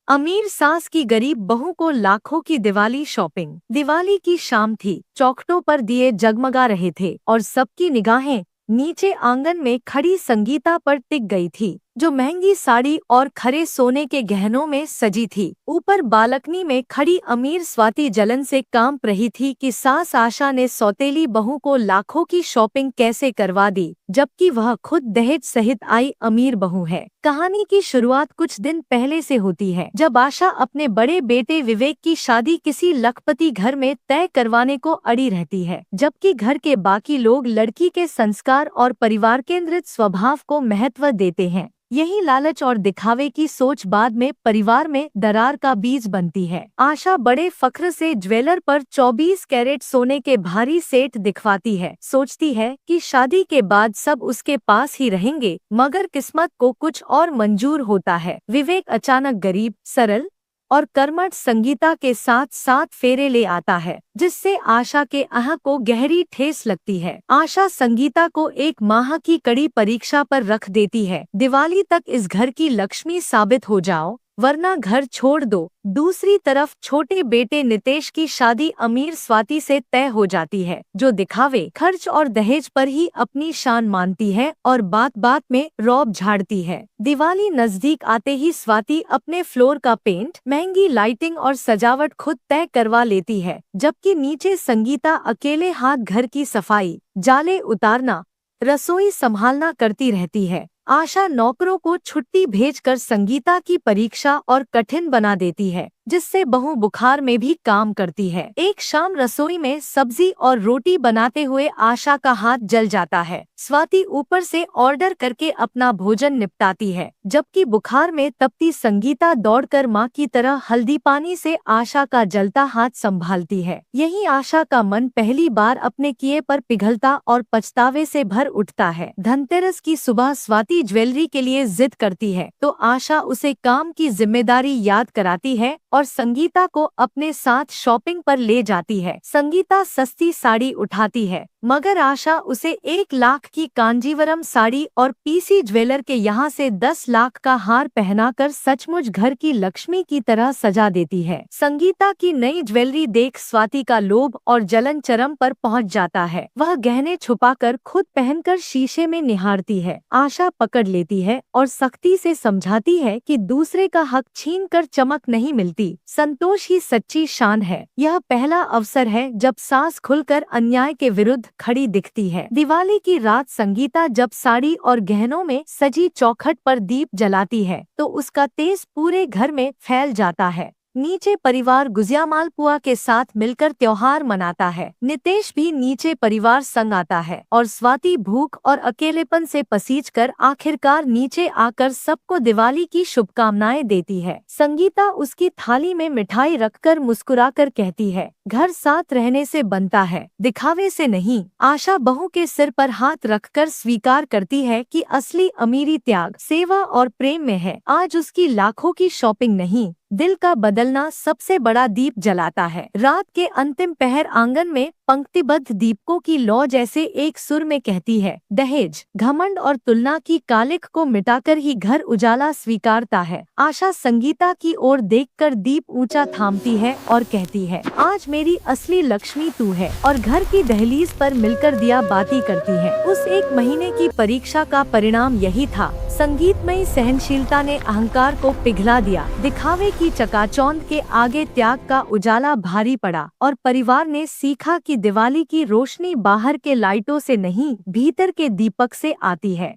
अमीर सास की गरीब बहू को लाखों की दिवाली शॉपिंग। दिवाली की शाम थी, चौखटों पर दिए जगमगा रहे थे और सबकी निगाहें नीचे आंगन में खड़ी संगीता पर टिक गई थी, जो महंगी साड़ी और खरे सोने के गहनों में सजी थी। ऊपर बालकनी में खड़ी अमीर स्वाति जलन से कांप रही थी कि सास आशा ने सौतेली बहू को लाखों की शॉपिंग कैसे करवा दी, जबकि वह खुद दहेज सहित आई अमीर बहू है। कहानी की शुरुआत कुछ दिन पहले से होती है, जब आशा अपने बड़े बेटे विवेक की शादी किसी लखपति घर में तय करवाने को अड़ी रहती है, जबकि घर के बाकी लोग लड़की के संस्कार और परिवार केंद्रित स्वभाव को महत्व देते हैं। यही लालच और दिखावे की सोच बाद में परिवार में दरार का बीज बनती है। आशा बड़े फख्र से ज्वेलर पर 24 कैरेट सोने के भारी सेट दिखवाती है। सोचती है कि शादी के बाद सब उसके पास ही रहेंगे, मगर किस्मत को कुछ और मंजूर होता है। विवेक अचानक गरीब, सरल और कर्मठ संगीता के साथ 7 फेरे ले आता है, जिससे आशा के आह को गहरी ठेस लगती है। आशा संगीता को 1 माह की कड़ी परीक्षा पर रख देती है। दिवाली तक इस घर की लक्ष्मी साबित हो जाओ, वरना घर छोड़ दो। दूसरी तरफ छोटे बेटे नितेश की शादी अमीर स्वाति से तय हो जाती है, जो दिखावे, खर्च और दहेज पर ही अपनी शान मानती है और बात बात में रौब झाड़ती है। दिवाली नजदीक आते ही स्वाति अपने फ्लोर का पेंट, महंगी लाइटिंग और सजावट खुद तय करवा लेती है, जबकि नीचे संगीता अकेले हाथ घर की सफाई, जाले उतारना, रसोई संभालना करती रहती है। आशा नौकरों को छुट्टी भेजकर संगीता की परीक्षा और कठिन बना देती है, जिससे बहू बुखार में भी काम करती है। एक शाम रसोई में सब्जी और रोटी बनाते हुए आशा का हाथ जल जाता है। स्वाति ऊपर से ऑर्डर करके अपना भोजन निपटाती है, जबकि बुखार में तपती संगीता दौड़कर माँ की तरह हल्दी पानी से आशा का जलता हाथ संभालती है। यही आशा का मन पहली बार अपने किए पर पिघलता और पछतावे से भर उठता है। धनतेरस की सुबह स्वाति ज्वेलरी के लिए जिद करती है, तो आशा उसे काम की जिम्मेदारी याद कराती है और संगीता को अपने साथ शॉपिंग पर ले जाती है। संगीता सस्ती साड़ी उठाती है, मगर आशा उसे 1 लाख की कांजीवरम साड़ी और पीसी ज्वेलर के यहाँ से 10 लाख का हार पहनाकर सचमुच घर की लक्ष्मी की तरह सजा देती है। संगीता की नई ज्वेलरी देख स्वाति का लोभ और जलन चरम पर पहुँच जाता है। वह गहने छुपाकर खुद पहनकर शीशे में निहारती है। आशा पकड़ लेती है और सख्ती से समझाती है कि दूसरे का हक छीनकर चमक नहीं मिलती, संतोष ही सच्ची शान है। यह पहला अवसर है जब सास खुलकर अन्याय के विरुद्ध खड़ी दिखती है। दिवाली की रात संगीता जब साड़ी और गहनों में सजी चौखट पर दीप जलाती है, तो उसका तेज पूरे घर में फैल जाता है। नीचे परिवार गुजिया मालपुआ के साथ मिलकर त्योहार मनाता है। नितेश भी नीचे परिवार संग आता है और स्वाति भूख और अकेलेपन से पसीजकर आखिरकार नीचे आकर सबको दिवाली की शुभकामनाएं देती है। संगीता उसकी थाली में मिठाई रखकर मुस्कुराकर कहती है, घर साथ रहने से बनता है, दिखावे से नहीं। आशा बहू के सिर पर हाथ रखकर स्वीकार करती है कि असली अमीरी त्याग, सेवा और प्रेम में है। आज उसकी लाखों की शॉपिंग नहीं, दिल का बदलना सबसे बड़ा दीप जलाता है। रात के अंतिम पहर आंगन में पंक्तिबद्ध दीपकों की लौ जैसे एक सुर में कहती है, दहेज, घमंड और तुलना की कालिख को मिटाकर ही घर उजाला स्वीकारता है। आशा संगीता की ओर देखकर दीप ऊंचा थामती है और कहती है, आज मेरी असली लक्ष्मी तू है, और घर की दहलीज पर मिलकर दिया बाती करती है। उस 1 महीने की परीक्षा का परिणाम यही था। संगीतमयी सहनशीलता ने अहंकार को पिघला दिया। दिखावे की चकाचौंध के आगे त्याग का उजाला भारी पड़ा और परिवार ने सीखा कि दिवाली की रोशनी बाहर के लाइटों से नहीं, भीतर के दीपक से आती है।